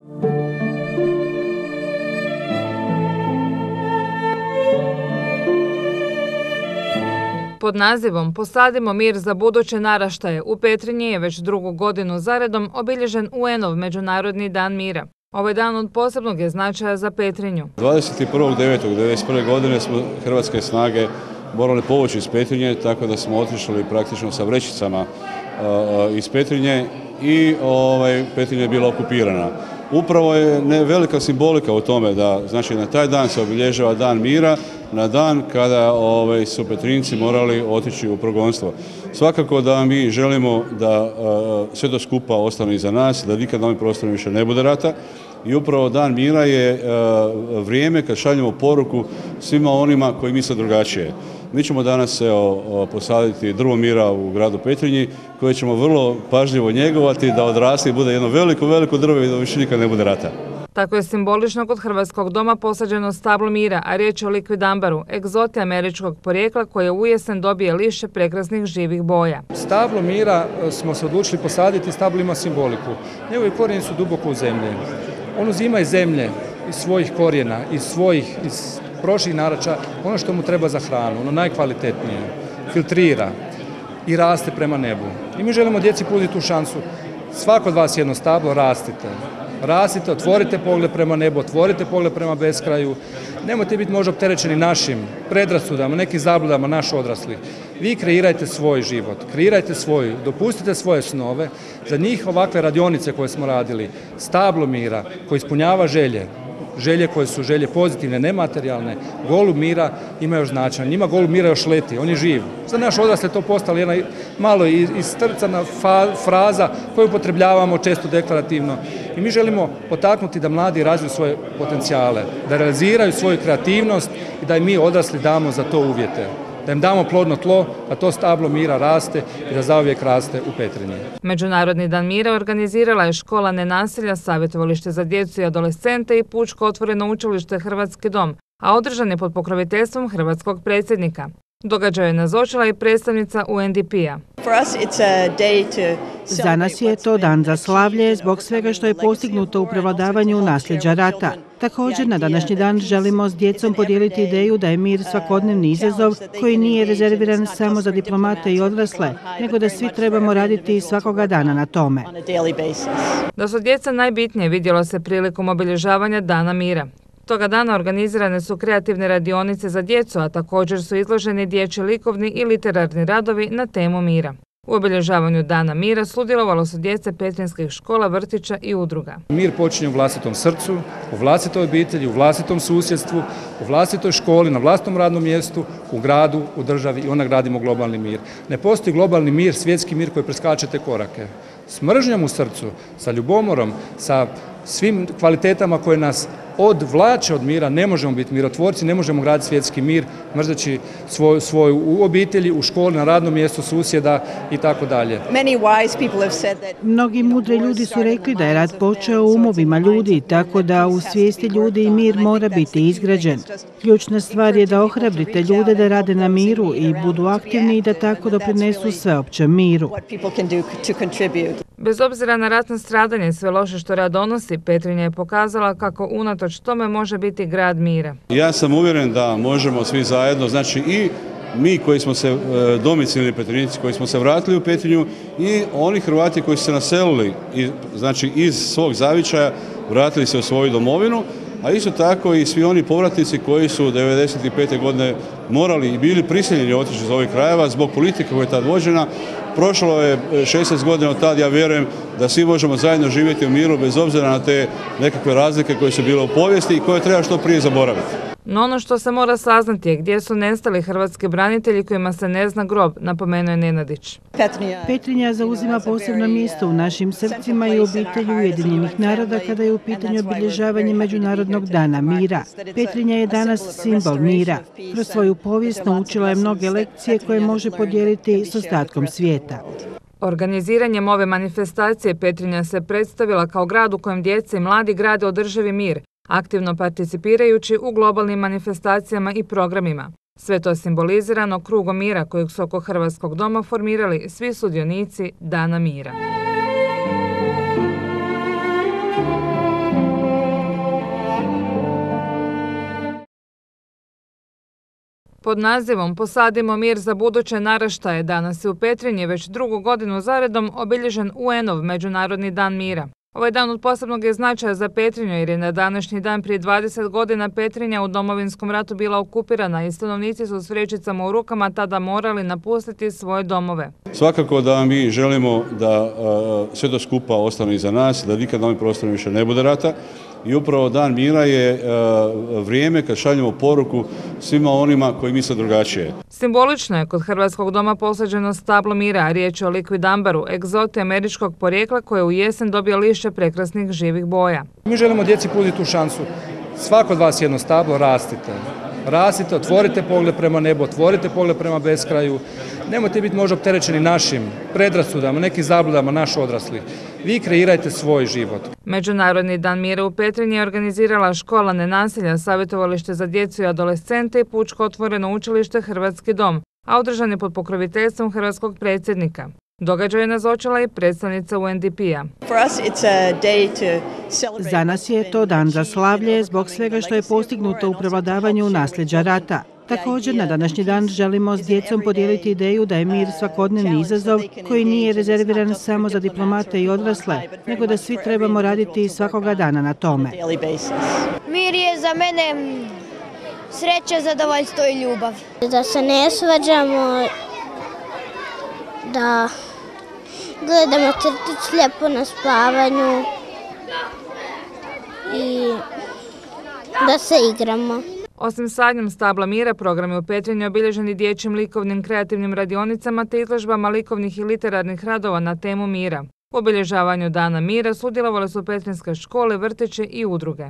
Pod nazivom Posadimo mir za buduće naraštaje u Petrinji je već drugu godinu zaredom obilježen UN-ov Međunarodni dan mira. Ovaj dan od posebnog je značaja za Petrinju. 21.9.1991. godine smo hrvatske snage morali povući iz Petrinje, tako da smo otišli praktično sa vrećicama iz Petrinje i Petrinja je bila okupirana. Upravo je velika simbolika u tome da znači na taj dan se obilježava dan mira, na dan kada su Petrinjci morali otići u progonstvo. Svakako da mi želimo da sve to skupa ostane iza nas, da nikad na ovim prostorima više ne bude rata. I upravo dan mira je vrijeme kad šaljemo poruku svima onima koji misle drugačije. Mi ćemo danas posaditi drvo mira u gradu Petrinji koje ćemo vrlo pažljivo njegovati da odraste i bude jedno veliko drvo i da više nikad ne bude rata. Tako je simbolično kod Hrvatskog doma posađeno stablo mira, a riječ je o likvidambaru, egzoti američkog porijekla koje u jesen dobije lišće prekrasnih živih boja. Stablo mira smo se odlučili posaditi, stablo ima simboliku. Njegovi korijeni su duboko u zemlji. On uzima iz zemlje, iz svojih korijena, iz prošlih narača, ono što mu treba za hranu, ono najkvalitetnije, filtrira i raste prema nebu. I mi želimo djeci pružiti tu šansu. Svako od vas jedno stablo, rastite. Rastite, otvorite pogled prema nebu, otvorite pogled prema beskraju. Nemojte biti možda opterećeni našim predrasudama, nekim zabludama naš odraslih. Vi kreirajte svoj život, kreirajte svoj, dopustite svoje snove. Za njih ovakve radionice koje smo radili, stablo mira koji ispunjava želje koje su želje pozitivne, nematerijalne, golub mira ima još značaj. Njima golub mira još leti, on je živ. Za naš odrasle je to postala jedna malo istrcana fraza koju upotrebljavamo često deklarativno. I mi želimo potaknuti da mladi razviju svoje potencijale, da realiziraju svoju kreativnost i da im mi odrasli damo za to uvjete. Da im damo plodno tlo, da to stablo mira raste i da zauvijek raste u Petrinji. Međunarodni dan mira organizirala je škola nenasilja, savjetovalište za djecu i adolescente i Pučko otvoreno učilište Hrvatski dom, a održan je pod pokroviteljstvom hrvatskog predsjednika. Događaj je nazočila i predstavnica UNDP-a. Za nas je to dan za slavlje zbog svega što je postignuto u prevladavanju nasljeđa rata. Također na današnji dan želimo s djecom podijeliti ideju da je mir svakodnevni izazov koji nije rezerviran samo za diplomate i odrasle, nego da svi trebamo raditi svakoga dana na tome. Da su djeca najbitnije vidjelo se prilikom obilježavanja Dana mira. Toga dana organizirane su kreativne radionice za djecu, a također su izloženi dječji likovni i literarni radovi na temu mira. U obilježavanju Dana mira sudjelovalo su djece petrinjskih škola, vrtića i udruga. Mir počinje u vlastitom srcu, u vlastitoj obitelji, u vlastitom susjedstvu, u vlastitoj školi, na vlastitom radnom mjestu, u gradu, u državi i onda gradimo globalni mir. Ne postoji globalni mir, svjetski mir koji preskače te korake. S mržnjom u srcu, sa ljubomorom, sa svim kvalitetama koje nas odvlače od mira, ne možemo biti mirotvorci, ne možemo graditi svjetski mir, mrzeći svoju u obitelji, u školi, na radnom mjestu, susjeda i tako dalje. Mnogi mudri ljudi su rekli da je rat počeo u umovima ljudi, tako da u svijesti ljudi mir mora biti izgrađen. Ključna stvar je da ohrabrite ljude da rade na miru i budu aktivni i da tako doprinesu sveopćem miru. Bez obzira na ratno stradanje i sve loše što rat donosi, Petrinja je pokazala kako unatoč tome može biti grad mira. Ja sam uvjeren da možemo svi zajedno, znači i mi koji smo se domicilni Petrinjci, koji smo se vratili u Petrinju i oni Hrvati koji su se naselili znači iz svog zavičaja, vratili se u svoju domovinu, a isto tako i svi oni povratnici koji su 1995. godine morali i bili prisiljeni otići iz ovih krajeva zbog politike koja je tad vođena. Prošlo je 16 godina od tad, ja vjerujem da svi možemo zajedno živjeti u miru bez obzira na te nekakve razlike koje su bile u povijesti i koje treba što prije zaboraviti. No ono što se mora saznati je gdje su nestali hrvatski branitelji kojima se ne zna grob, napomenuo je Nenadić. Petrinja zauzima posebno mjesto u našim srcima i obitelji Ujedinjenih naroda kada je u pitanju obilježavanje Međunarodnog dana mira. Petrinja je danas simbol mira. Kroz svoju povijest naučila je mnoge lekcije koje može podijeliti s ostatkom svijeta. Organiziranjem ove manifestacije Petrinja se predstavila kao grad u kojem djeca i mladi grade održivi mir, aktivno participirajući u globalnim manifestacijama i programima. Sve to simbolizirano krugom mira kojeg su oko Hrvatskog doma formirali svi sudionici Dana mira. Pod nazivom Posadimo mir za buduće naraštaje danas je u Petrinji već drugu godinu zaredom obilježen UN-ov Međunarodni dan mira. Ovaj dan od posebnog je značaja za Petrinju jer je na današnji dan prije 20 godina Petrinja u Domovinskom ratu bila okupirana i stanovnici su s vrećicama u rukama tada morali napustiti svoje domove. Svakako da mi želimo da sve to skupa ostane iza nas, da nikad na ovim prostorima više ne bude rata. I upravo Dan mira je vrijeme kad šaljemo poruku svima onima koji misle drugačije. Simbolično je kod Hrvatskog doma posađeno stablo mira, a riječ je o likvidambaru, egzoti američkog porijekla koje u jesen dobio lišće prekrasnih živih boja. Mi želimo djeci pružiti tu šansu. Svako od vas jedno stablo, rastite. Rastite, otvorite pogled prema nebu, otvorite pogled prema beskraju. Nemojte biti možda opterećeni našim predrasudama, nekim zabludama naš odraslih. Vi kreirajte svoj život. Međunarodni dan mira u Petrinji je organizirala škola nenasilja, savjetovalište za djecu i adolescente i pučko otvoreno učilište Hrvatski dom, a održan je pod pokroviteljstvom hrvatskog predsjednika. Događaj je nazočila i predstavnica UNDP-a. Za nas je to dan za slavlje zbog svega što je postignuto u prevladavanju nasljeđa rata. Također, na današnji dan želimo s djecom podijeliti ideju da je mir svakodnevni izazov koji nije rezerviran samo za diplomate i odrasle, nego da svi trebamo raditi svakoga dana na tome. Mir je za mene sreća, zadovoljstvo i ljubav. Da se ne svađamo, da gledamo crtić lijepo na spavanju i da se igramo. Osim sadnjom stabla mira, program je u Petrinji obilježen i dječjim likovnim kreativnim radionicama te izložbama likovnih i literarnih radova na temu mira. U obilježavanju Dana mira sudjelovale su petrinjske škole, vrtići i udruge.